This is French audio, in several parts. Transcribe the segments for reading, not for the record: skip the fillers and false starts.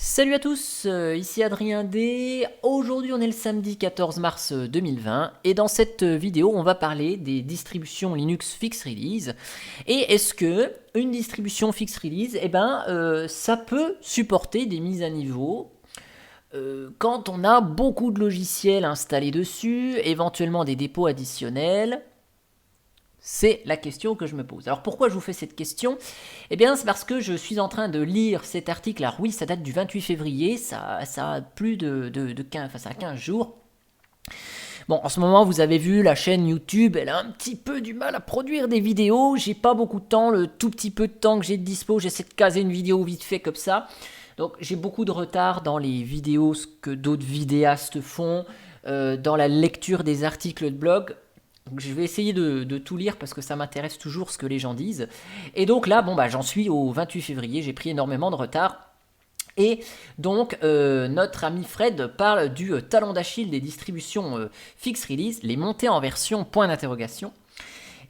Salut à tous, ici Adrien D. Aujourd'hui on est le samedi 14 mars 2020 et dans cette vidéo on va parler des distributions Linux Fix Release. Et est-ce que une distribution Fix Release, ça peut supporter des mises à niveau quand on a beaucoup de logiciels installés dessus, éventuellement des dépôts additionnels. C'est la question que je me pose. Alors pourquoi je vous fais cette question? Eh bien c'est parce que je suis en train de lire cet article. Alors oui, ça date du 28 février, ça a plus de 15, enfin ça a 15 jours. Bon, en ce moment, vous avez vu, la chaîne YouTube, elle a un petit peu du mal à produire des vidéos. J'ai pas beaucoup de temps, le tout petit peu de temps que j'ai de dispo, j'essaie de caser une vidéo vite fait comme ça. Donc j'ai beaucoup de retard dans les vidéos, ce que d'autres vidéastes font, dans la lecture des articles de blog. Donc je vais essayer de tout lire parce que ça m'intéresse toujours ce que les gens disent. Et donc là, j'en suis au 28 février, j'ai pris énormément de retard. Et donc, notre ami Fred parle du talon d'Achille des distributions Fix Release, les montées en version point d'interrogation.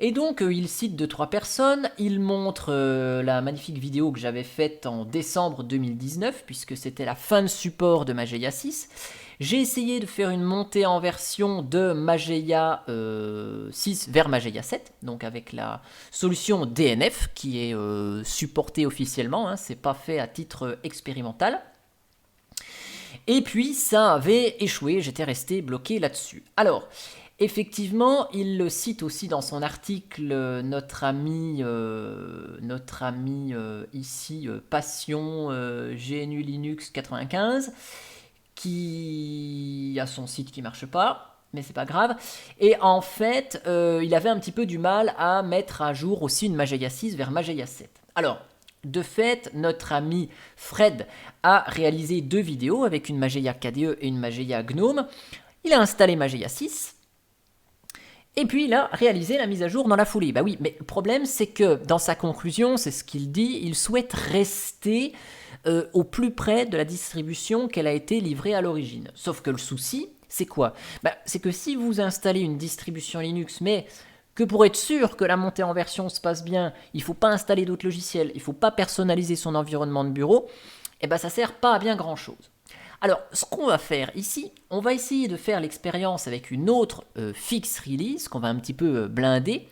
Et donc, il cite 2-3 personnes, il montre la magnifique vidéo que j'avais faite en décembre 2019, puisque c'était la fin de support de Mageia 6. J'ai essayé de faire une montée en version de Mageia 6 vers Mageia 7, donc avec la solution DNF qui est supportée officiellement, c'est pas fait à titre expérimental. Et puis ça avait échoué, j'étais resté bloqué là-dessus. Alors, effectivement, il le cite aussi dans son article, notre ami ici, Passion GNU Linux 95, qui a son site qui marche pas, mais c'est pas grave. Et en fait, il avait un petit peu du mal à mettre à jour aussi une Mageia 6 vers Mageia 7. Alors, de fait, notre ami Fred a réalisé 2 vidéos avec une Mageia KDE et une Mageia GNOME. Il a installé Mageia 6. Et puis il a réalisé la mise à jour dans la foulée. Bah oui, mais le problème c'est que dans sa conclusion, c'est ce qu'il dit, il souhaite rester au plus près de la distribution qu'elle a été livrée à l'origine. Sauf que le souci, c'est quoi? C'est que si vous installez une distribution Linux, mais que pour être sûr que la montée en version se passe bien, il ne faut pas installer d'autres logiciels, il ne faut pas personnaliser son environnement de bureau, ça ne sert pas à bien grand chose. Alors, ce qu'on va faire ici, on va essayer de faire l'expérience avec une autre Fix Release qu'on va un petit peu blinder.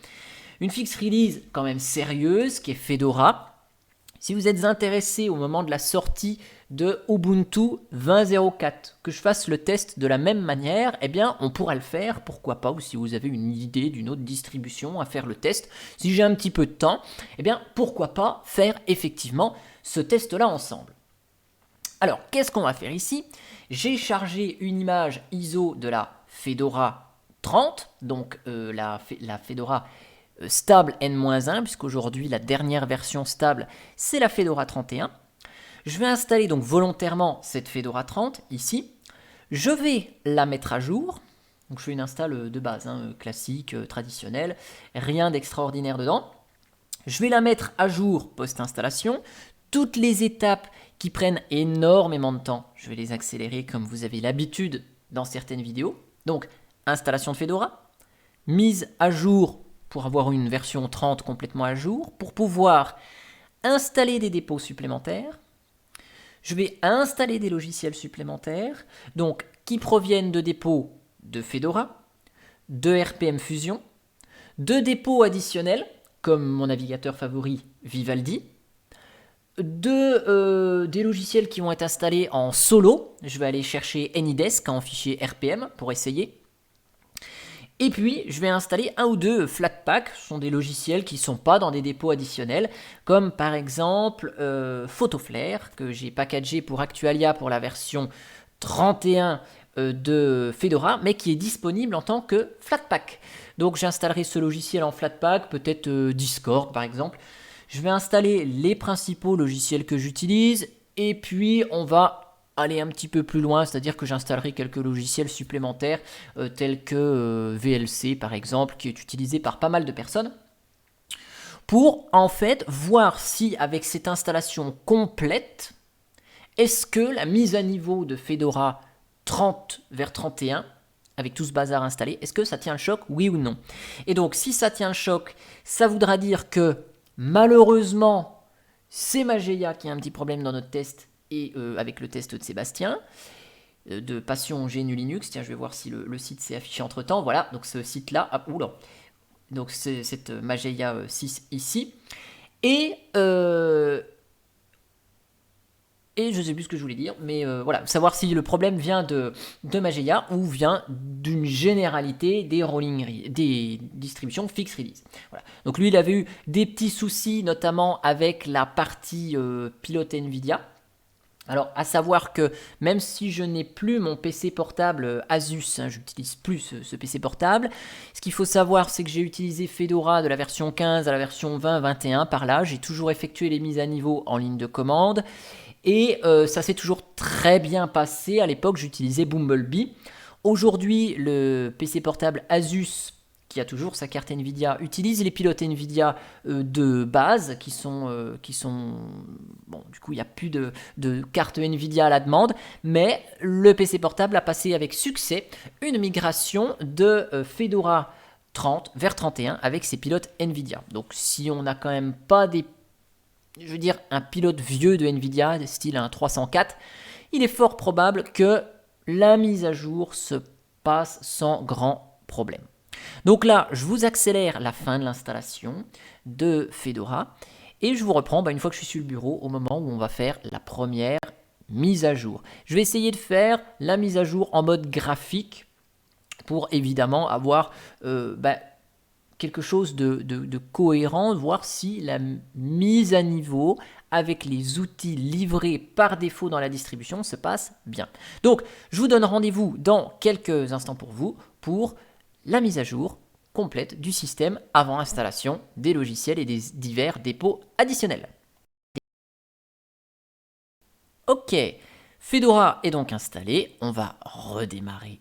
Une Fix Release quand même sérieuse, qui est Fedora. Si vous êtes intéressé au moment de la sortie de Ubuntu 20.04, que je fasse le test de la même manière, on pourra le faire, pourquoi pas, ou si vous avez une idée d'une autre distribution à faire le test, si j'ai un petit peu de temps, pourquoi pas faire effectivement ce test-là ensemble. Alors, qu'est-ce qu'on va faire ici? J'ai chargé une image ISO de la Fedora 30, donc la Fedora stable N-1, puisqu'aujourd'hui la dernière version stable, c'est la Fedora 31. Je vais installer donc volontairement cette Fedora 30 ici. Je vais la mettre à jour. Donc je fais une install de base, classique, traditionnelle, rien d'extraordinaire dedans. Je vais la mettre à jour post-installation. Toutes les étapes qui prennent énormément de temps, je vais les accélérer comme vous avez l'habitude dans certaines vidéos. Donc, installation de Fedora, mise à jour pour avoir une version 30 complètement à jour, pour pouvoir installer des dépôts supplémentaires. Je vais installer des logiciels supplémentaires, donc qui proviennent de dépôts de Fedora, de RPM Fusion, de dépôts additionnels, comme mon navigateur favori Vivaldi, des logiciels qui vont être installés en solo. Je vais aller chercher AnyDesk en fichier RPM pour essayer. Et puis, je vais installer un ou deux Flatpak. Ce sont des logiciels qui ne sont pas dans des dépôts additionnels, comme par exemple PhotoFlare, que j'ai packagé pour Actualia pour la version 31 de Fedora, mais qui est disponible en tant que Flatpak. Donc, j'installerai ce logiciel en Flatpak, peut-être Discord par exemple. Je vais installer les principaux logiciels que j'utilise et puis on va aller un petit peu plus loin, c'est-à-dire que j'installerai quelques logiciels supplémentaires tels que VLC par exemple, qui est utilisé par pas mal de personnes pour en fait voir si avec cette installation complète, est-ce que la mise à niveau de Fedora 30 vers 31 avec tout ce bazar installé, est-ce que ça tient le choc, oui ou non? Et donc si ça tient le choc, ça voudra dire que malheureusement, c'est Mageia qui a un petit problème dans notre test et avec le test de Sébastien de Passion GNU Linux. Tiens, je vais voir si le site s'est affiché entre temps. Voilà, donc ce site-là, oula, donc c'est cette Mageia 6 ici. Et je ne sais plus ce que je voulais dire, mais voilà, savoir si le problème vient de Mageia ou vient d'une généralité des distributions fixed release. Voilà. Donc lui, il avait eu des petits soucis, notamment avec la partie pilote NVIDIA. Alors, à savoir que même si je n'ai plus mon PC portable Asus, hein, j'utilise plus ce PC portable, ce qu'il faut savoir, c'est que j'ai utilisé Fedora de la version 15 à la version 20-21 par là. J'ai toujours effectué les mises à niveau en ligne de commande. Et ça s'est toujours très bien passé. À l'époque, j'utilisais Bumblebee. Aujourd'hui, le PC portable Asus, qui a toujours sa carte Nvidia, utilise les pilotes Nvidia de base, qui sont bon, du coup, il n'y a plus de carte Nvidia à la demande, mais le PC portable a passé avec succès une migration de Fedora 30 vers 31 avec ses pilotes Nvidia. Donc, si on n'a quand même pas un pilote vieux de Nvidia, style un 304, il est fort probable que la mise à jour se passe sans grand problème. Donc là, je vous accélère la fin de l'installation de Fedora et je vous reprends une fois que je suis sur le bureau au moment où on va faire la première mise à jour. Je vais essayer de faire la mise à jour en mode graphique pour évidemment avoir quelque chose de cohérent, voir si la mise à niveau avec les outils livrés par défaut dans la distribution se passe bien. Donc, je vous donne rendez-vous dans quelques instants pour la mise à jour complète du système avant installation des logiciels et des divers dépôts additionnels. Ok, Fedora est donc installé. On va redémarrer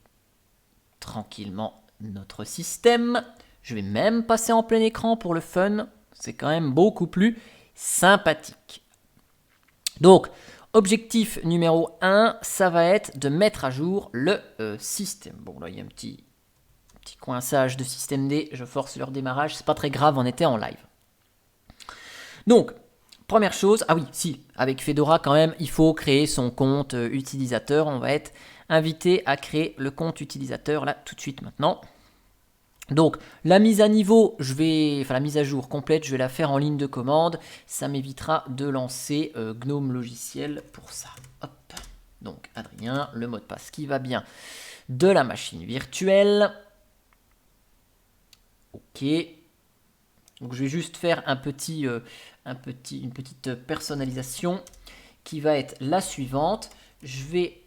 tranquillement notre système. Je vais même passer en plein écran pour le fun. C'est quand même beaucoup plus sympathique. Donc, objectif numéro 1, ça va être de mettre à jour le système. Bon, là, il y a un petit coinçage de système D. Je force leur démarrage. C'est pas très grave, on était en live. Donc, première chose, avec Fedora quand même, il faut créer son compte utilisateur. On va être invité à créer le compte utilisateur là tout de suite maintenant. Donc la mise à niveau, la mise à jour complète, je vais la faire en ligne de commande. Ça m'évitera de lancer GNOME logiciel pour ça. Hop. Donc Adrien, le mot de passe qui va bien de la machine virtuelle. Ok. Donc je vais juste faire une petite personnalisation qui va être la suivante. Je vais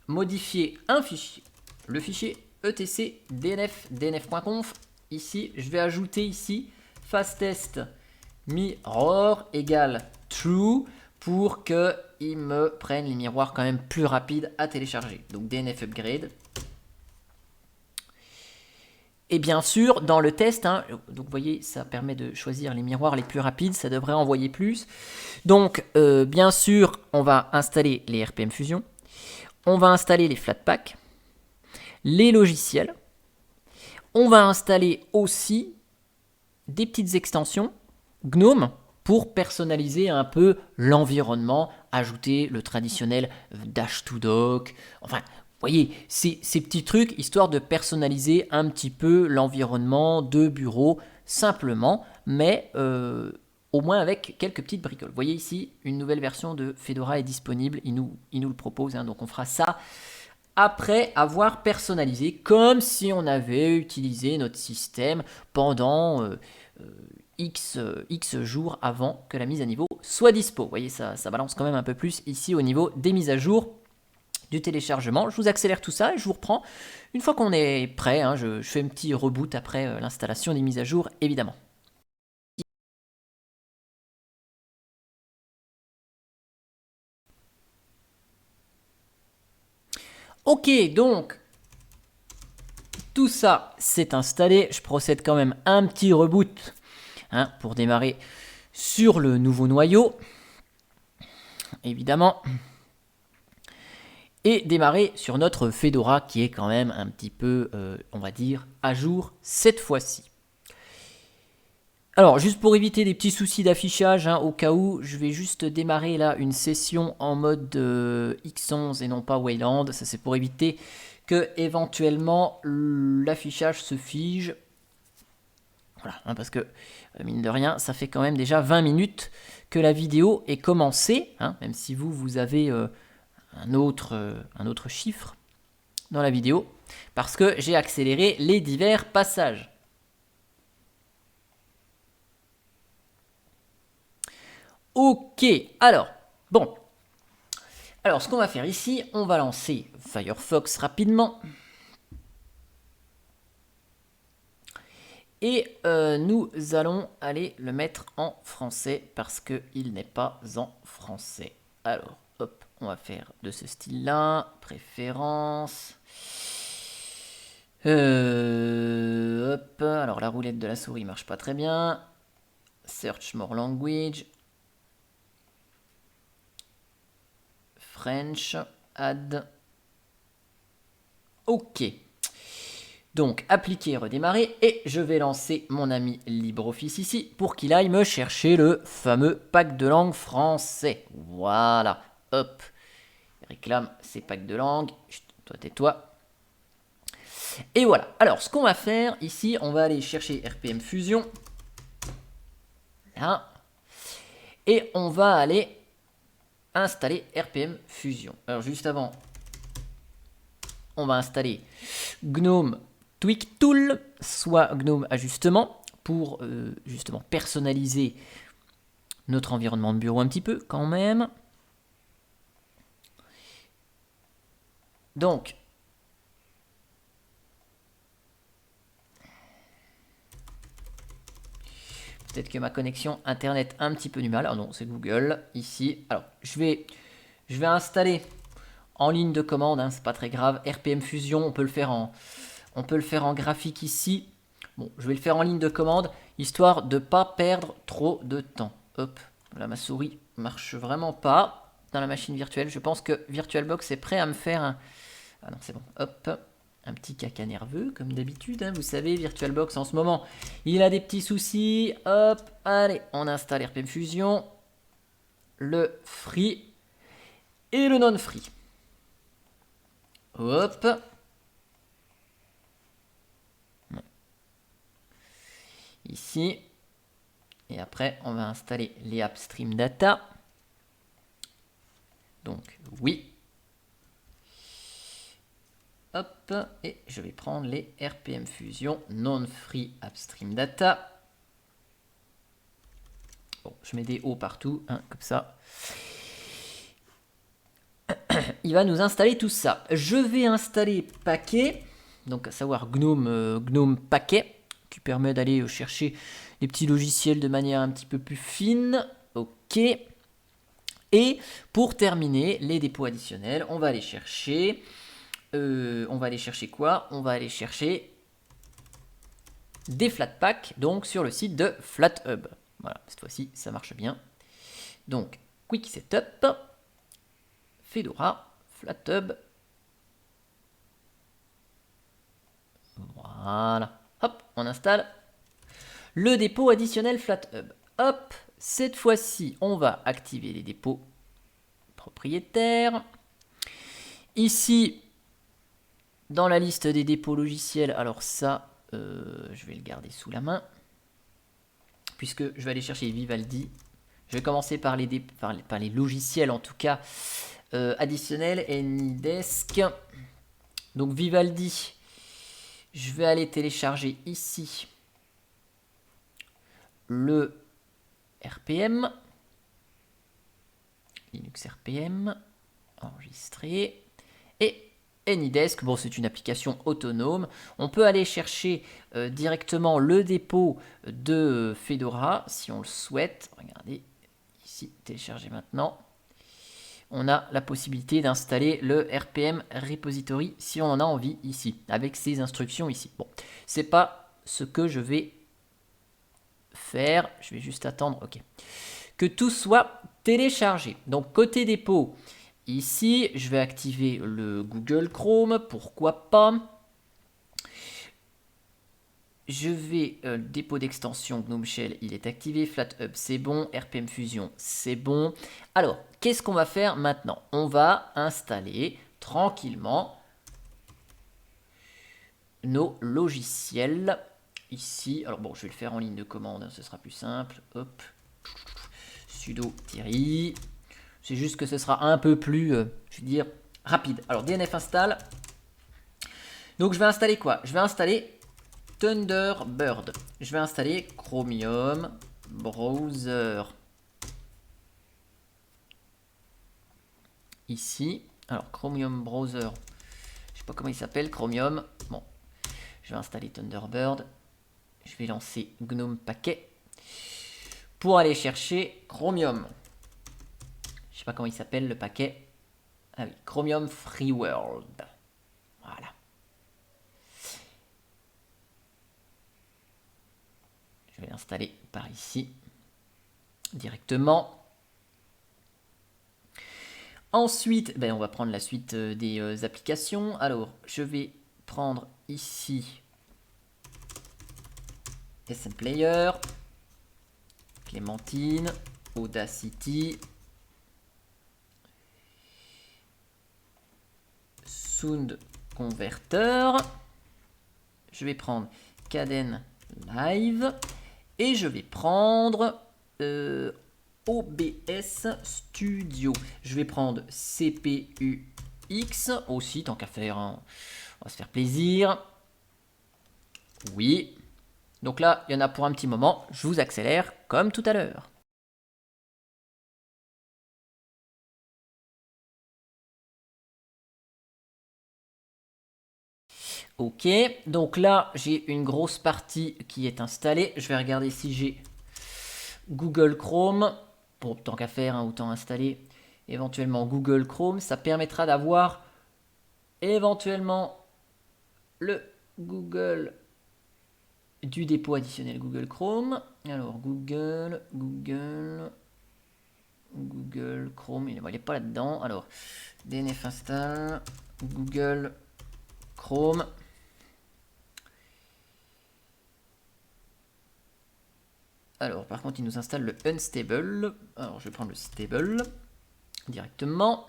modifier un fichier, le fichier etc dnf.conf. Ici, je vais ajouter ici fastest mirror égale true pour qu'il me prenne les miroirs quand même plus rapides à télécharger. Donc dnf upgrade. Et bien sûr, dans le test, donc vous voyez, ça permet de choisir les miroirs les plus rapides, ça devrait envoyer plus. Donc, bien sûr, on va installer les RPM Fusion, on va installer les Flatpak, les logiciels, on va installer aussi des petites extensions GNOME pour personnaliser un peu l'environnement, ajouter le traditionnel Dash2Dock, enfin, vous voyez, ces petits trucs, histoire de personnaliser un petit peu l'environnement de bureau, simplement, mais au moins avec quelques petites bricoles. Vous voyez ici, une nouvelle version de Fedora est disponible, il nous le propose, donc on fera ça après avoir personnalisé, comme si on avait utilisé notre système pendant X jours avant que la mise à niveau soit dispo. Vous voyez, ça balance quand même un peu plus ici au niveau des mises à jour du téléchargement. Je vous accélère tout ça et je vous reprends une fois qu'on est prêt. Je fais un petit reboot après l'installation des mises à jour, évidemment. Ok, donc tout ça s'est installé. Je procède quand même un petit reboot pour démarrer sur le nouveau noyau, évidemment, et démarrer sur notre Fedora qui est quand même un petit peu, on va dire, à jour cette fois-ci. Alors, juste pour éviter des petits soucis d'affichage, hein, au cas où, je vais juste démarrer là une session en mode X11 et non pas Wayland. Ça, c'est pour éviter que éventuellement l'affichage se fige. Voilà, hein, parce que mine de rien, ça fait quand même déjà 20 minutes que la vidéo est commencée, hein, même si vous avez un autre chiffre dans la vidéo, parce que j'ai accéléré les divers passages. Ok, alors, bon. Alors, ce qu'on va faire ici, on va lancer Firefox rapidement. Et nous allons aller le mettre en français parce qu'il n'est pas en français. Alors, hop, on va faire de ce style-là. Préférences. Hop, alors la roulette de la souris marche pas très bien. Search more language. French, add. Ok. Donc, appliquer, redémarrer, et je vais lancer mon ami LibreOffice ici pour qu'il aille me chercher le fameux pack de langue français. Voilà, hop, il réclame ses packs de langue. Chut, toi, tais-toi. Et voilà, alors ce qu'on va faire ici, on va aller chercher RPM Fusion. Là. Et on va aller installer RPM Fusion. Alors juste avant, on va installer GNOME Tweak Tool, soit GNOME Ajustement, pour justement personnaliser notre environnement de bureau un petit peu quand même. Donc, peut-être que ma connexion internet a un petit peu du mal. Ah non, c'est Google ici. Alors, je vais installer en ligne de commande, hein, c'est pas très grave. RPM Fusion, on peut le faire en graphique ici. Bon, je vais le faire en ligne de commande, histoire de ne pas perdre trop de temps. Hop, là ma souris marche vraiment pas dans la machine virtuelle. Je pense que VirtualBox est prêt à me faire un... Ah non, c'est bon, hop, un petit caca nerveux, comme d'habitude. Hein. Vous savez, VirtualBox en ce moment, il a des petits soucis. Hop, allez, on installe RPM Fusion, le free et le non-free. Hop. Ici. Et après, on va installer les upstream data. Donc, oui. Hop. Et je vais prendre les RPM Fusion non-free upstream data. Bon, je mets des hauts partout, hein, comme ça. Il va nous installer tout ça. Je vais installer Paquet, donc à savoir GNOME Paquet, qui permet d'aller chercher les petits logiciels de manière un petit peu plus fine. Ok. Et pour terminer, les dépôts additionnels, on va aller chercher... quoi? On va aller chercher des Flatpak, donc sur le site de FlatHub. Voilà, cette fois-ci, ça marche bien. Donc, Quick Setup, Fedora, FlatHub. Voilà. Hop, on installe le dépôt additionnel FlatHub. Hop, cette fois-ci, on va activer les dépôts propriétaires. Ici, dans la liste des dépôts logiciels, alors ça, je vais le garder sous la main, puisque je vais aller chercher Vivaldi. Je vais commencer par les logiciels, en tout cas, additionnels, AnyDesk. Donc Vivaldi, je vais aller télécharger ici le RPM, Linux RPM, enregistré, et AnyDesk, bon c'est une application autonome. On peut aller chercher directement le dépôt de Fedora si on le souhaite. Regardez, ici, télécharger maintenant. On a la possibilité d'installer le RPM repository si on en a envie ici, avec ces instructions ici. Bon, c'est pas ce que je vais faire. Je vais juste attendre, ok, que tout soit téléchargé. Donc côté dépôt, ici, je vais activer le Google Chrome, pourquoi pas. Je vais, le dépôt d'extension GNOME Shell, il est activé. FlatHub, c'est bon. RPM Fusion, c'est bon. Alors, qu'est-ce qu'on va faire maintenant? On va installer tranquillement nos logiciels ici. Alors bon, je vais le faire en ligne de commande, hein, ce sera plus simple. Hop, sudo Thierry. C'est juste que ce sera un peu plus, je veux dire, rapide. Alors DNF install. Donc je vais installer quoi? Je vais installer Thunderbird. Je vais installer Chromium Browser. Ici. Alors Chromium Browser. Je sais pas comment il s'appelle, Chromium. Bon, je vais installer Thunderbird. Je vais lancer GNOME Paquet pour aller chercher Chromium. Je sais pas comment il s'appelle le paquet. Ah oui, Chromium Free World. Voilà. Je vais l'installer par ici directement. Ensuite, on va prendre la suite des applications. Alors, je vais prendre ici SM Player, Clémentine, Audacity, Sound Converter. Je vais prendre Caden Live et je vais prendre OBS Studio. Je vais prendre CPU-X aussi, tant qu'à faire, hein. On va se faire plaisir. Oui. Donc là, il y en a pour un petit moment. Je vous accélère comme tout à l'heure. Ok, donc là, j'ai une grosse partie qui est installée. Je vais regarder si j'ai Google Chrome. Bon, tant qu'à faire, hein, autant installer éventuellement Google Chrome. Ça permettra d'avoir éventuellement le Google du dépôt additionnel Google Chrome. Alors, Google Chrome, il n'est pas là-dedans. Alors, DNF install, Google Chrome. Alors, par contre, il nous installe le unstable. Alors, je vais prendre le stable directement.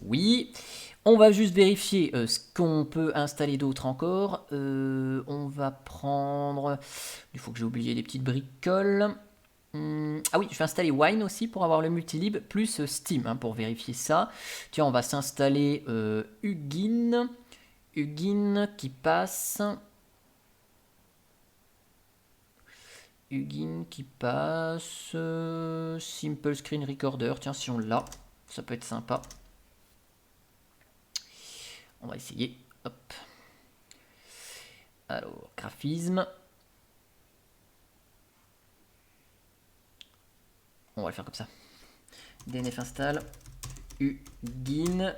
Oui. On va juste vérifier ce qu'on peut installer d'autre encore. On va prendre... Il faut que j'ai oublié les petites bricoles. Ah oui, je vais installer Wine aussi pour avoir le multilib, plus Steam, hein, pour vérifier ça. Tiens, on va s'installer Hugin. Hugin qui passe... Hugin qui passe... Simple Screen Recorder. Tiens, si on l'a, ça peut être sympa. On va essayer. Hop. Alors, graphisme. On va le faire comme ça. DNF install. Hugin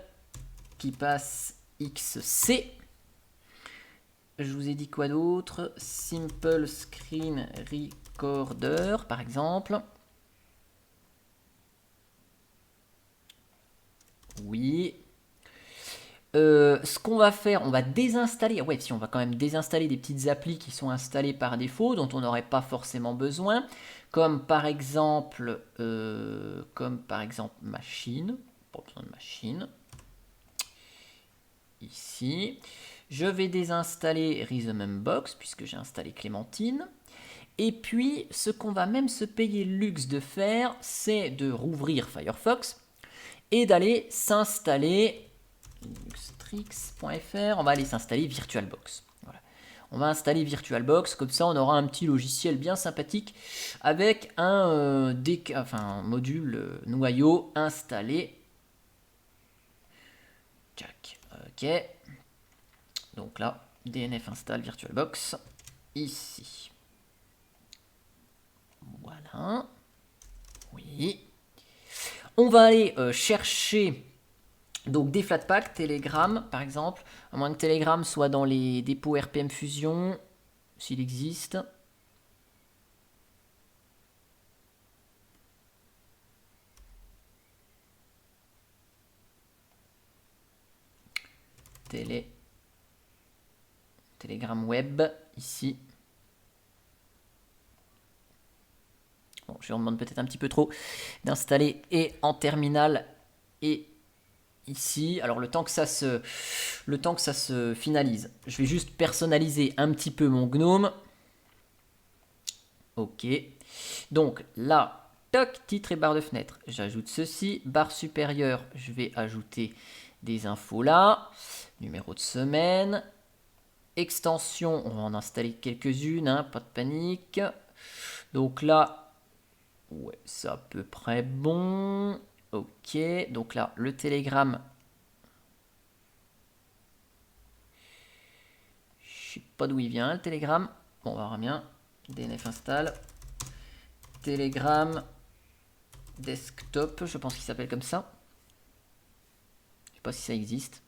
qui passe XC. Je vous ai dit quoi d'autre? Simple Screen Recorder, par exemple. Oui. Ce qu'on va faire, on va désinstaller. Ouais, si on va quand même désinstaller des petites applis qui sont installées par défaut, dont on n'aurait pas forcément besoin, comme par exemple machine. Pas besoin de machine. Ici. Je vais désinstaller Rhythmbox puisque j'ai installé Clémentine. Et puis, ce qu'on va même se payer le luxe de faire, c'est de rouvrir Firefox et d'aller s'installer linuxtrix.fr. On va aller s'installer VirtualBox. Voilà. On va installer VirtualBox, comme ça on aura un petit logiciel bien sympathique avec un module noyau installé. Jack. Ok. Donc là, DNF install VirtualBox. Ici. Voilà. Oui. On va aller chercher donc des Flatpak, Telegram par exemple, à moins que Telegram soit dans les dépôts RPM Fusion, s'il existe. Télé. Telegram web, ici. Bon, je lui en demande peut-être un petit peu trop d'installer et en terminal et ici. Alors le temps que ça se finalise, je vais juste personnaliser un petit peu mon GNOME. Ok. Donc là, toc, titre et barre de fenêtre. J'ajoute ceci. Barre supérieure, je vais ajouter des infos là. Numéro de semaine. Extension, on va en installer quelques-unes, hein, pas de panique. Donc là, ouais, c'est à peu près bon. Ok, donc là, le Telegram. Je sais pas d'où il vient, le Telegram. Bon, on verra bien. DNF install. Telegram desktop, je pense qu'il s'appelle comme ça. Je sais pas si ça existe.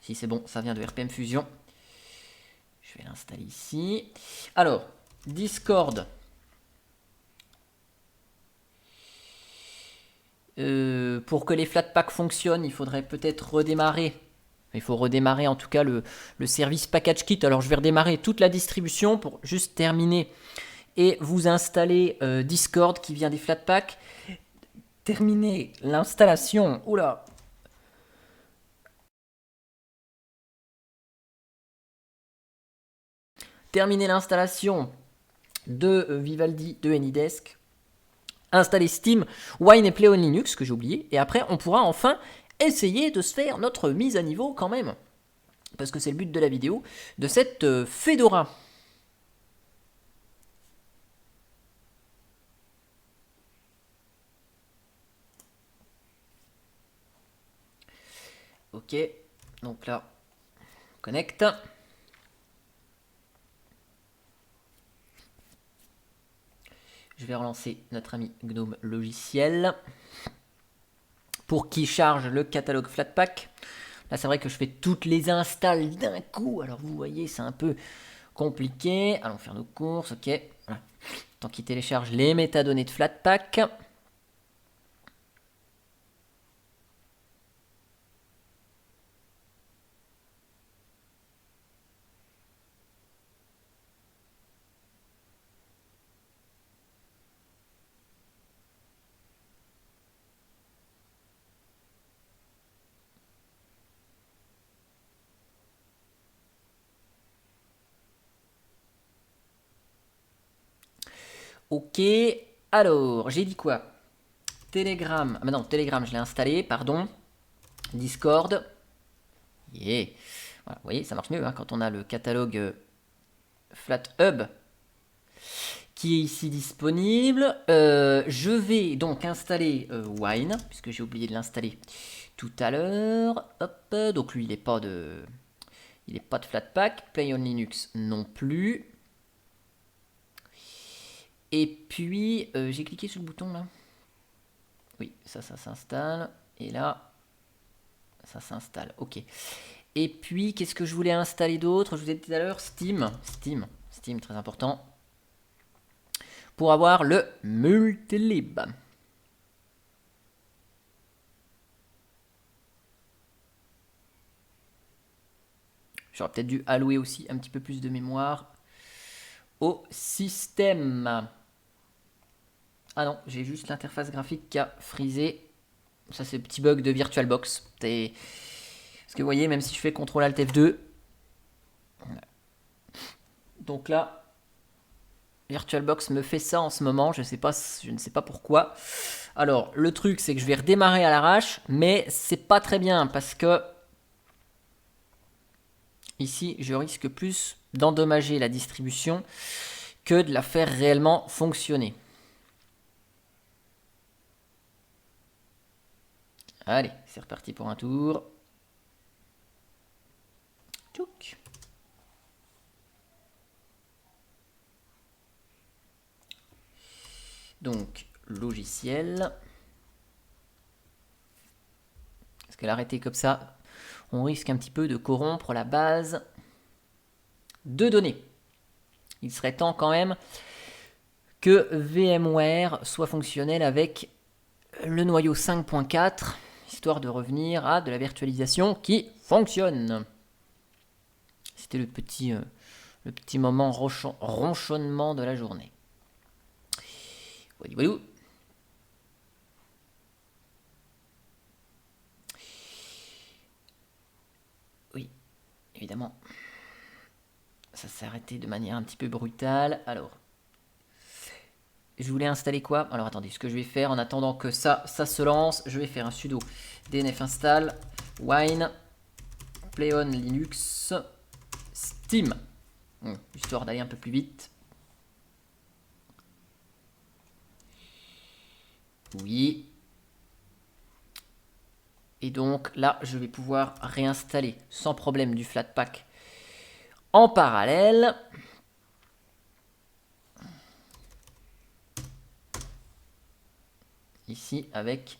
Si c'est bon, ça vient de RPM Fusion. Je vais l'installer ici. Alors, Discord. Pour que les Flatpak fonctionnent, il faudrait peut-être redémarrer. Il faut redémarrer en tout cas le service Package Kit. Alors je vais redémarrer toute la distribution pour juste terminer et vous installer Discord qui vient des Flatpak. Terminer l'installation. Oula. Terminer l'installation de Vivaldi de AnyDesk. Installer Steam, Wine et Play on Linux, que j'ai oublié. Et après, on pourra enfin essayer de se faire notre mise à niveau quand même. Parce que c'est le but de la vidéo, de cette Fedora. Ok, donc là, on connecte. Je vais relancer notre ami GNOME logiciel pour qu'il charge le catalogue Flatpak. Là, c'est vrai que je fais toutes les installs d'un coup. Alors, vous voyez, c'est un peu compliqué. Allons faire nos courses, ok. Voilà. Tant qu'il télécharge les métadonnées de Flatpak. Ok, alors, j'ai dit quoi? Telegram, ah non, Telegram, je l'ai installé, pardon. Discord. Yeah. Voilà, vous voyez, ça marche mieux hein, quand on a le catalogue FlatHub qui est ici disponible. Je vais donc installer Wine, puisque j'ai oublié de l'installer tout à l'heure. Hop, donc lui, il n'est pas de Flatpak. Play on Linux non plus. Et puis, j'ai cliqué sur le bouton là. Oui, ça s'installe. Et là, ça s'installe. Ok. Et puis, qu'est-ce que je voulais installer d'autre? Je vous ai dit tout à l'heure, Steam, très important. Pour avoir le multilib. J'aurais peut-être dû allouer aussi un petit peu plus de mémoire au système. Ah non, j'ai juste l'interface graphique qui a frisé. Ça, c'est le petit bug de VirtualBox. Parce que vous voyez, même si je fais CTRL Alt F2, donc là, VirtualBox me fait ça en ce moment. Je ne sais pas pourquoi. Alors, le truc, c'est que je vais redémarrer à l'arrache, mais c'est pas très bien parce que ici, je risque plus d'endommager la distribution que de la faire réellement fonctionner. Allez, c'est reparti pour un tour. Tchouk. Donc, logiciel. Parce que l'arrêter comme ça, on risque un petit peu de corrompre la base de données. Il serait temps quand même que VMware soit fonctionnel avec le noyau 5.4, histoire de revenir à de la virtualisation qui fonctionne. C'était le petit moment ronchonnement de la journée. Voilà. Oui, évidemment. Ça s'est arrêté de manière un petit peu brutale. Alors, je voulais installer quoi? Alors attendez, ce que je vais faire en attendant que ça se lance, je vais faire un sudo dnf install wine pleon linux steam, histoire d'aller un peu plus vite. Oui. Et donc là, je vais pouvoir réinstaller sans problème du Flatpak en parallèle. Ici avec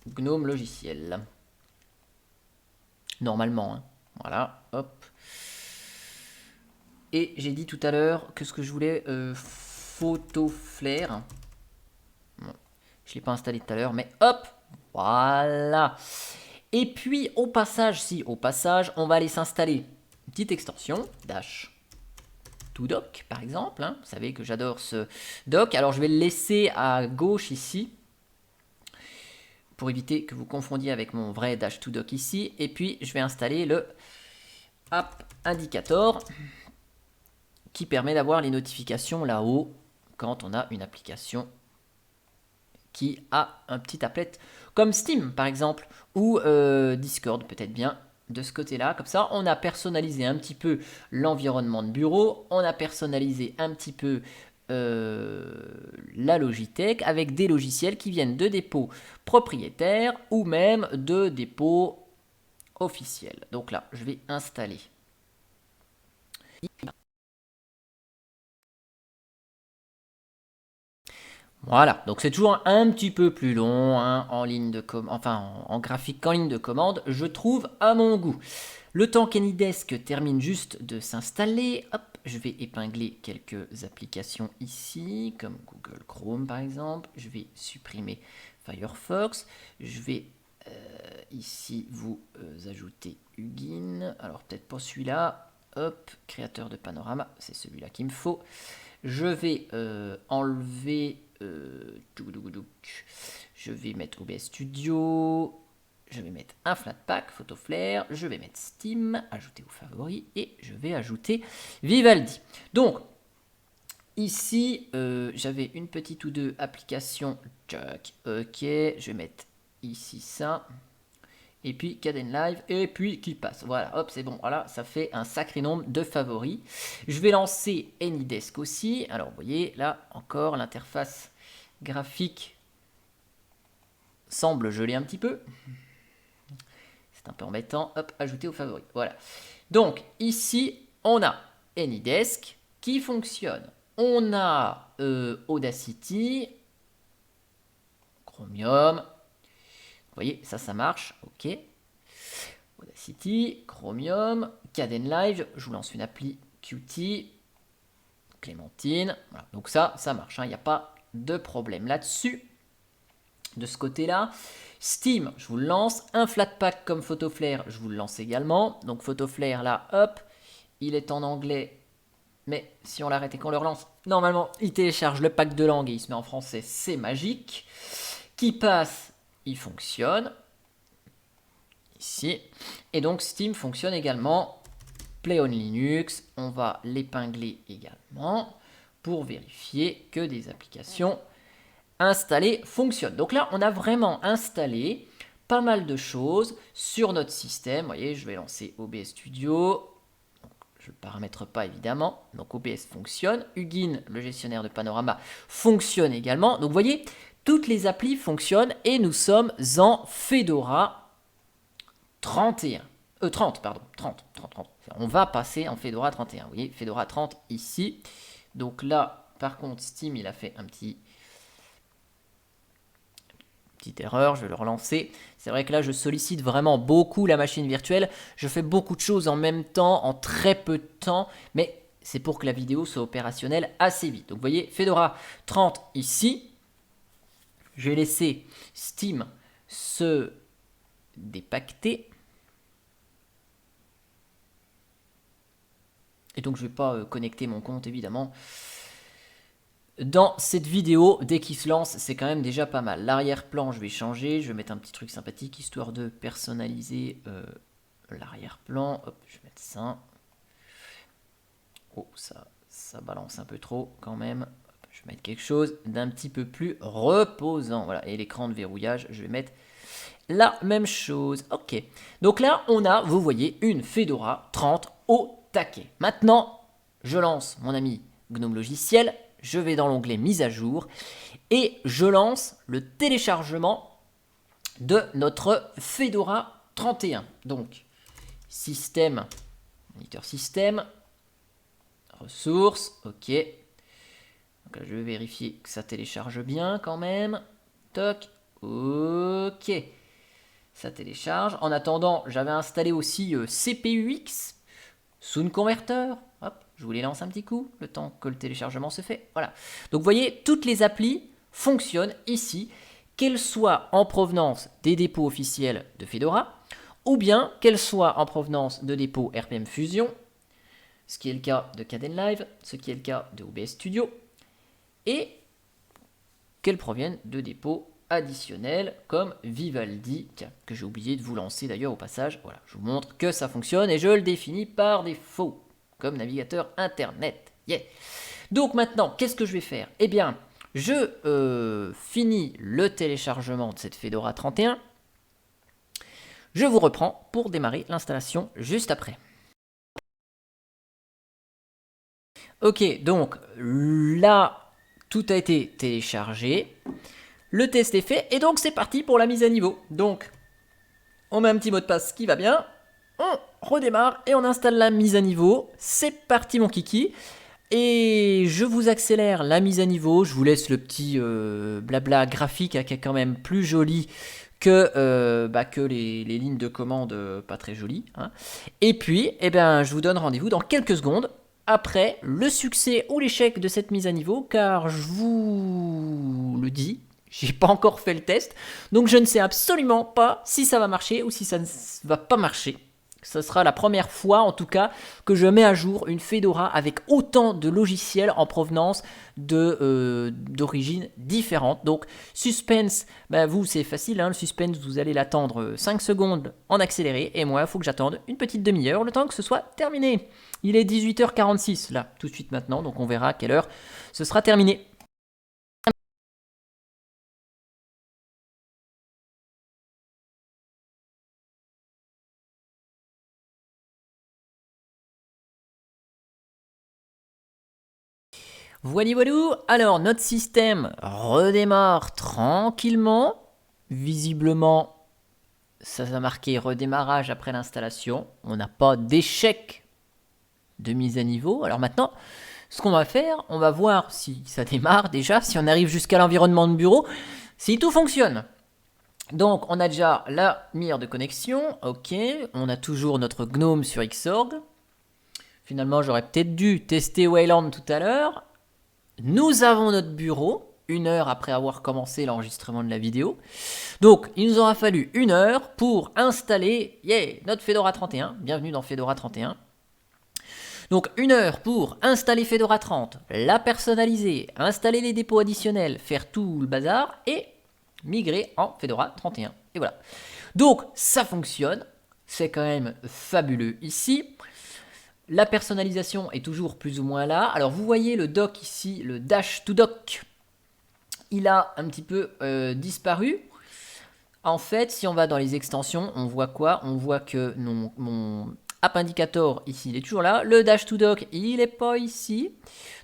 GNOME logiciel. Normalement, hein. Voilà, hop. Et j'ai dit tout à l'heure que ce que je voulais, PhotoFlare. Bon, je ne l'ai pas installé tout à l'heure, mais hop, voilà. Et puis au passage, on va aller s'installer une petite extension, Dash to Dock par exemple. Hein. Vous savez que j'adore ce dock. Alors je vais le laisser à gauche ici, pour éviter que vous confondiez avec mon vrai Dash to Dock ici. Et puis je vais installer le App Indicator, qui permet d'avoir les notifications là-haut quand on a une application qui a un petit applet comme Steam par exemple, ou Discord peut-être bien de ce côté-là. Comme ça, on a personnalisé un petit peu l'environnement de bureau, on a personnalisé un petit peu la Logitech avec des logiciels qui viennent de dépôts propriétaires ou même de dépôts officiels. Donc là, je vais installer. Voilà, donc c'est toujours un petit peu plus long, hein, en ligne de en graphique qu'en ligne de commande, je trouve, à mon goût. Le temps qu'AnyDesk termine juste de s'installer, hop, je vais épingler quelques applications ici, comme Google Chrome par exemple. Je vais supprimer Firefox. Je vais ici vous ajouter Hugin. Alors peut-être pas celui-là. Hop, créateur de panorama, c'est celui-là qu'il me faut. Je vais enlever... je vais mettre OBS Studio. Je vais mettre un Flatpak, PhotoFlare. Je vais mettre Steam, ajouter aux favoris. Et je vais ajouter Vivaldi. Donc, ici, j'avais une petite ou deux applications. Ok, je vais mettre ici ça. Et puis Kdenlive, et puis qui passe. Voilà, hop, c'est bon. Voilà, ça fait un sacré nombre de favoris. Je vais lancer AnyDesk aussi. Alors, vous voyez, là, encore, l'interface graphique semble geler un petit peu. C'est un peu embêtant. Hop, ajouter aux favoris. Voilà. Donc, ici, on a AnyDesk qui fonctionne. On a Audacity, Chromium. Vous voyez, ça marche. Ok. Audacity, Chromium, Kdenlive, je vous lance une appli Qt, Clémentine, voilà. Donc ça marche, il n'y a pas de problème là-dessus. De ce côté-là, Steam, je vous le lance, un Flatpak comme PhotoFlare, je vous le lance également. Donc PhotoFlare là, hop, il est en anglais, mais si on l'arrête et qu'on le relance, normalement il télécharge le pack de langue et il se met en français, c'est magique. Qui passe, il fonctionne. Ici. Et donc Steam fonctionne également. Play on Linux, on va l'épingler également pour vérifier que des applications installées fonctionnent. Donc là, on a vraiment installé pas mal de choses sur notre système. Vous voyez, je vais lancer OBS Studio. Je ne le paramètre pas évidemment. Donc OBS fonctionne. Hugin, le gestionnaire de panorama, fonctionne également. Donc vous voyez, toutes les applis fonctionnent et nous sommes en Fedora 30. On va passer en Fedora 31. Vous voyez, Fedora 30 ici. Donc là, par contre, Steam, il a fait un petite erreur. Je vais le relancer. C'est vrai que là, je sollicite vraiment beaucoup la machine virtuelle. Je fais beaucoup de choses en même temps, en très peu de temps. Mais c'est pour que la vidéo soit opérationnelle assez vite. Donc vous voyez, Fedora 30 ici. Je vais laisser Steam se dépacter. Et donc je ne vais pas connecter mon compte évidemment. Dans cette vidéo, dès qu'il se lance, c'est quand même déjà pas mal. L'arrière-plan, je vais changer. Je vais mettre un petit truc sympathique, histoire de personnaliser l'arrière-plan. Hop, je vais mettre ça. Oh, ça balance un peu trop quand même. Hop, je vais mettre quelque chose d'un petit peu plus reposant. Voilà, et l'écran de verrouillage, je vais mettre la même chose. Ok, donc là, on a, vous voyez, une Fedora 30 au taquet. Maintenant, je lance mon ami Gnome Logiciel. Je vais dans l'onglet mise à jour et je lance le téléchargement de notre Fedora 31. Donc, système, moniteur système, ressources, ok. Donc là, je vais vérifier que ça télécharge bien quand même. Toc, ok. Ça télécharge. En attendant, j'avais installé aussi CPUX, Sound Converter. Hop, je vous les lance un petit coup, le temps que le téléchargement se fait. Voilà. Donc vous voyez, toutes les applis fonctionnent ici, qu'elles soient en provenance des dépôts officiels de Fedora, ou bien qu'elles soient en provenance de dépôts RPM Fusion, ce qui est le cas de Kdenlive, ce qui est le cas de OBS Studio, et qu'elles proviennent de dépôts additionnels comme Vivaldi, que j'ai oublié de vous lancer d'ailleurs au passage. Voilà, je vous montre que ça fonctionne et je le définis par défaut comme navigateur internet. Yeah. Donc maintenant, qu'est-ce que je vais faire? Eh bien, je finis le téléchargement de cette Fedora 31. Je vous reprends pour démarrer l'installation juste après. Ok, donc là, tout a été téléchargé. Le test est fait et donc c'est parti pour la mise à niveau. Donc, on met un petit mot de passe qui va bien. On redémarre et on installe la mise à niveau. C'est parti mon kiki. Et je vous accélère la mise à niveau. Je vous laisse le petit blabla graphique qui est quand même plus joli que les lignes de commande pas très jolies. Hein. Et puis, eh ben, je vous donne rendez-vous dans quelques secondes après le succès ou l'échec de cette mise à niveau, car je vous le dis, j'ai pas encore fait le test, donc je ne sais absolument pas si ça va marcher ou si ça ne va pas marcher. Ce sera la première fois, en tout cas, que je mets à jour une Fedora avec autant de logiciels en provenance d'origines différentes. Donc, suspense, bah vous, c'est facile, hein, le suspense, vous allez l'attendre 5 secondes en accéléré. Et moi, il faut que j'attende une petite demi-heure, le temps que ce soit terminé. Il est 18h46, là, tout de suite maintenant, donc on verra à quelle heure ce sera terminé. Voilou, alors notre système redémarre tranquillement. Visiblement, ça a marqué redémarrage après l'installation. On n'a pas d'échec de mise à niveau. Alors maintenant, ce qu'on va faire, on va voir si ça démarre déjà, si on arrive jusqu'à l'environnement de bureau, si tout fonctionne. Donc on a déjà la mire de connexion, ok, on a toujours notre Gnome sur Xorg. Finalement, j'aurais peut-être dû tester Wayland tout à l'heure. Nous avons notre bureau, 1 heure après avoir commencé l'enregistrement de la vidéo. Donc, il nous aura fallu 1 heure pour installer notre Fedora 31. Bienvenue dans Fedora 31. Donc, 1 heure pour installer Fedora 30, la personnaliser, installer les dépôts additionnels, faire tout le bazar et migrer en Fedora 31. Et voilà. Donc, ça fonctionne. C'est quand même fabuleux ici. La personnalisation est toujours plus ou moins là. Alors vous voyez le dock ici, le Dash to Dock, il a un petit peu disparu. En fait, si on va dans les extensions, on voit quoi? On voit que mon App Indicator ici, il est toujours là. Le Dash to Dock, il n'est pas ici.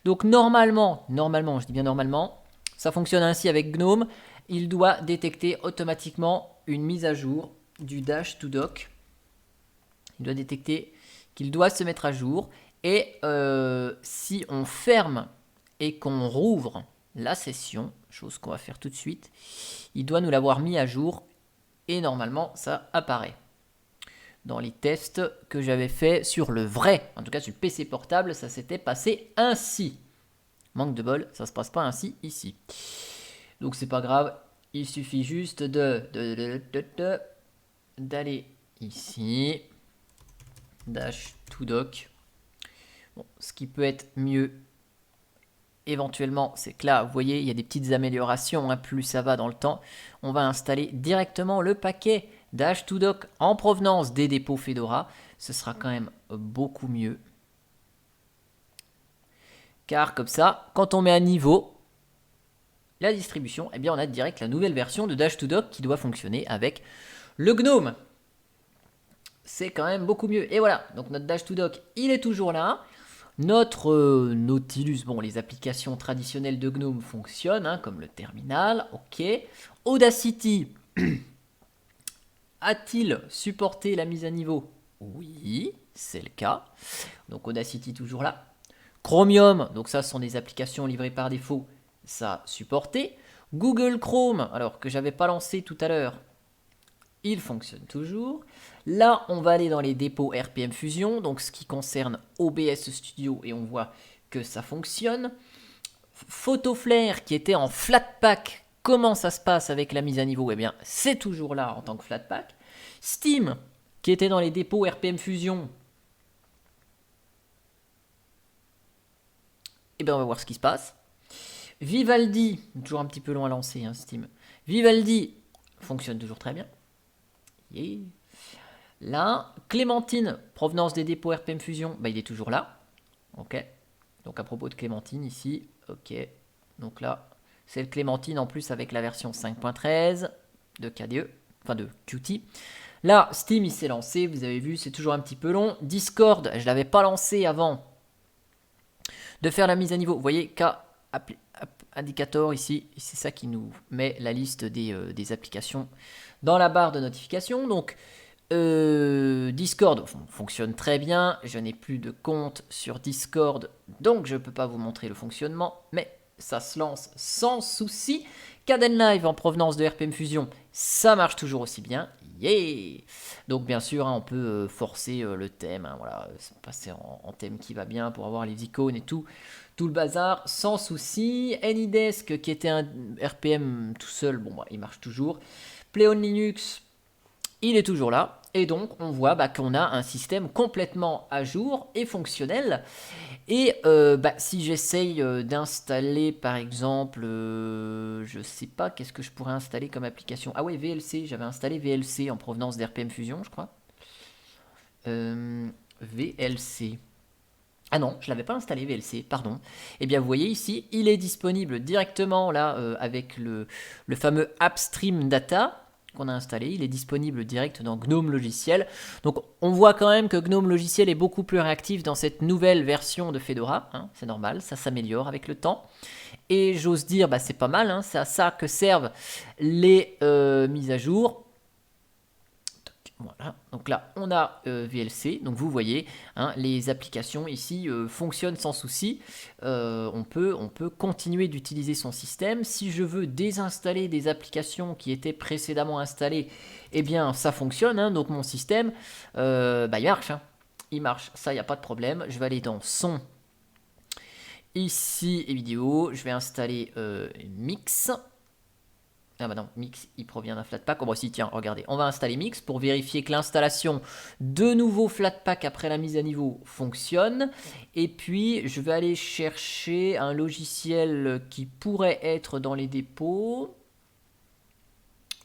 Donc normalement, je dis bien normalement, ça fonctionne ainsi avec GNOME. Il doit détecter automatiquement une mise à jour du Dash to Dock. Il doit détecter qu'il doit se mettre à jour. Et si on ferme et qu'on rouvre la session, chose qu'on va faire tout de suite, il doit nous l'avoir mis à jour et normalement ça apparaît. Dans les tests que j'avais fait sur le vrai, en tout cas sur le PC portable, ça s'était passé ainsi. Manque de bol, ça se passe pas ainsi ici. Donc c'est pas grave, il suffit juste d'aller ici. Dash to dock. Bon, ce qui peut être mieux éventuellement, c'est que là, vous voyez, il y a des petites améliorations, hein, plus ça va dans le temps. On va installer directement le paquet d'H2Dock en provenance des dépôts Fedora. Ce sera quand même beaucoup mieux. Car comme ça, quand on met à niveau la distribution, eh bien on a direct la nouvelle version de Dash2Dock qui doit fonctionner avec le GNOME. C'est quand même beaucoup mieux. Et voilà, donc notre Dash2Dock, il est toujours là. Notre Nautilus, bon, les applications traditionnelles de GNOME fonctionnent, hein, comme le terminal, ok. Audacity, a-t-il supporté la mise à niveau? Oui, c'est le cas. Donc Audacity toujours là. Chromium, donc ça ce sont des applications livrées par défaut, ça supporté. Google Chrome, alors que j'avais pas lancé tout à l'heure, il fonctionne toujours. Là, on va aller dans les dépôts RPM Fusion, donc ce qui concerne OBS Studio, et on voit que ça fonctionne. PhotoFlare, qui était en Flatpak, comment ça se passe avec la mise à niveau? Eh bien, c'est toujours là en tant que Flatpak. Steam, qui était dans les dépôts RPM Fusion, eh bien, on va voir ce qui se passe. Vivaldi, toujours un petit peu long à lancer, hein, Steam. Vivaldi fonctionne toujours très bien. Yeah. Là, Clémentine, provenance des dépôts RPM Fusion, bah, il est toujours là. Ok. Donc à propos de Clémentine ici, ok. Donc là, c'est le Clémentine en plus avec la version 5.13 de KDE, enfin de Qt. Là, Steam il s'est lancé, vous avez vu, c'est toujours un petit peu long. Discord, je ne l'avais pas lancé avant de faire la mise à niveau. Vous voyez, K Indicator ici, c'est ça qui nous met la liste des applications dans la barre de notification. Donc Discord fonctionne très bien, je n'ai plus de compte sur Discord, donc je ne peux pas vous montrer le fonctionnement, mais ça se lance sans souci. Kdenlive en provenance de RPM Fusion, ça marche toujours aussi bien. Yeah. Donc bien sûr, hein, on peut forcer le thème, hein, voilà, passer en thème qui va bien pour avoir les icônes et tout le bazar, sans souci. AnyDesk, qui était un RPM tout seul, bon, bah, il marche toujours. Play on Linux, il est toujours là. Et donc, on voit bah, qu'on a un système complètement à jour et fonctionnel. Et bah, si j'essaye d'installer, par exemple, je sais pas, qu'est-ce que je pourrais installer comme application? Ah ouais, VLC, j'avais installé VLC en provenance d'RPM Fusion, je crois. VLC. Ah non, je ne l'avais pas installé VLC, pardon. Eh bien, vous voyez ici, il est disponible directement là avec le fameux AppStream Data qu'on a installé. Il est disponible direct dans GNOME Logiciel. Donc, on voit quand même que GNOME Logiciel est beaucoup plus réactif dans cette nouvelle version de Fedora. Hein, c'est normal, ça s'améliore avec le temps. Et j'ose dire, bah, c'est pas mal. Hein, c'est à ça que servent les mises à jour. Voilà, donc là on a VLC, donc vous voyez, hein, les applications ici fonctionnent sans souci. On peut continuer d'utiliser son système. Si je veux désinstaller des applications qui étaient précédemment installées, eh bien ça fonctionne, hein, donc mon système, bah, il marche, hein. Il marche, ça il n'y a pas de problème. Je vais aller dans son, ici et vidéo, je vais installer Mix. Ah bah non, Mix, il provient d'un Flatpak. Oh bah si, tiens, regardez, on va installer Mix pour vérifier que l'installation de nouveaux Flatpak après la mise à niveau fonctionne. Et puis, je vais aller chercher un logiciel qui pourrait être dans les dépôts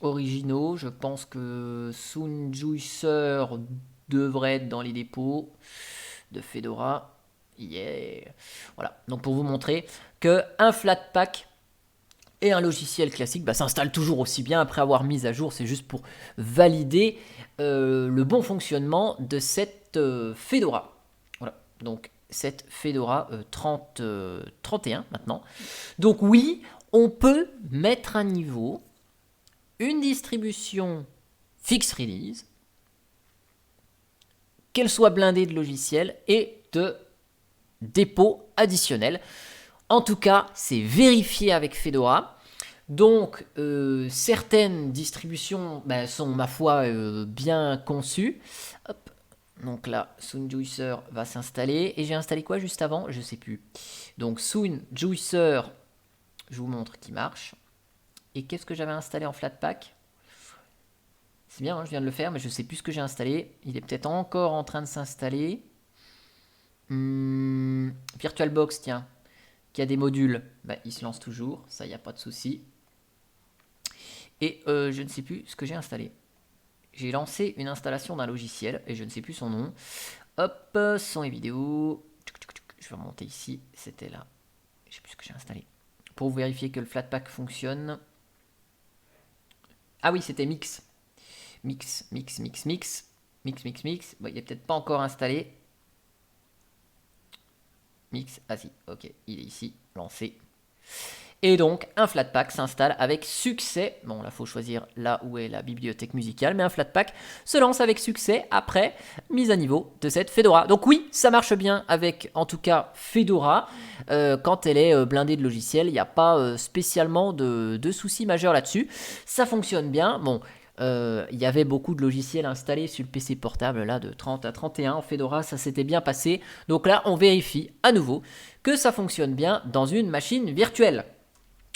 originaux. Je pense que Soonjuicer devrait être dans les dépôts de Fedora. Yeah. Voilà, donc pour vous montrer qu'un Flatpak et un logiciel classique bah, s'installe toujours aussi bien après avoir mis à jour. C'est juste pour valider le bon fonctionnement de cette Fedora. Voilà, donc cette Fedora 31 maintenant. Donc oui, on peut mettre à niveau une distribution fixe release, qu'elle soit blindée de logiciels et de dépôts additionnels. En tout cas, c'est vérifié avec Fedora. Donc, certaines distributions bah, sont, ma foi, bien conçues. Hop. Donc là, Soonjuicer va s'installer. Et j'ai installé quoi juste avant? Je ne sais plus. Donc, Soonjuicer, je vous montre qui marche. Et qu'est-ce que j'avais installé en Flatpak? C'est bien, hein, je viens de le faire, mais je ne sais plus ce que j'ai installé. Il est peut-être encore en train de s'installer. VirtualBox, tiens, qui a des modules, bah, il se lance toujours, ça, il n'y a pas de souci. Et je ne sais plus ce que j'ai installé. J'ai lancé une installation d'un logiciel et je ne sais plus son nom. Hop, son et vidéo. Je vais remonter ici, c'était là. Je ne sais plus ce que j'ai installé. Pour vérifier que le Flatpak fonctionne. Ah oui, c'était Mix. Mix. Bon, il n'est peut-être pas encore installé. Mix, ah si, ok, il est ici, lancé. Et donc, un Flatpak s'installe avec succès. Bon, là, il faut choisir là où est la bibliothèque musicale, mais un Flatpak se lance avec succès après mise à niveau de cette Fedora. Donc oui, ça marche bien avec, en tout cas, Fedora. Quand elle est blindée de logiciels, il n'y a pas spécialement de soucis majeurs là-dessus. Ça fonctionne bien. Bon, il y avait beaucoup de logiciels installés sur le PC portable, là, de 30 à 31. En Fedora, ça s'était bien passé. Donc là, on vérifie à nouveau que ça fonctionne bien dans une machine virtuelle.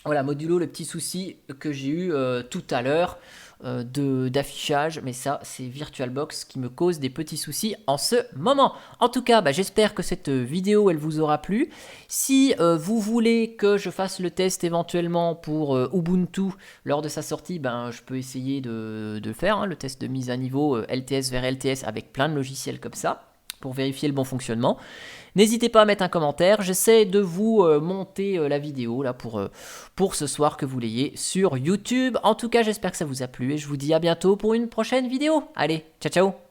Voilà, modulo le petit souci que j'ai eu tout à l'heure d'affichage, mais ça c'est VirtualBox qui me cause des petits soucis en ce moment. En tout cas, j'espère que cette vidéo elle vous aura plu. Si vous voulez que je fasse le test éventuellement pour Ubuntu lors de sa sortie, je peux essayer de le faire, hein, le test de mise à niveau LTS vers LTS avec plein de logiciels comme ça, pour vérifier le bon fonctionnement. N'hésitez pas à mettre un commentaire, j'essaie de vous monter la vidéo là pour ce soir que vous l'ayez sur YouTube. En tout cas, j'espère que ça vous a plu et je vous dis à bientôt pour une prochaine vidéo. Allez, ciao ciao.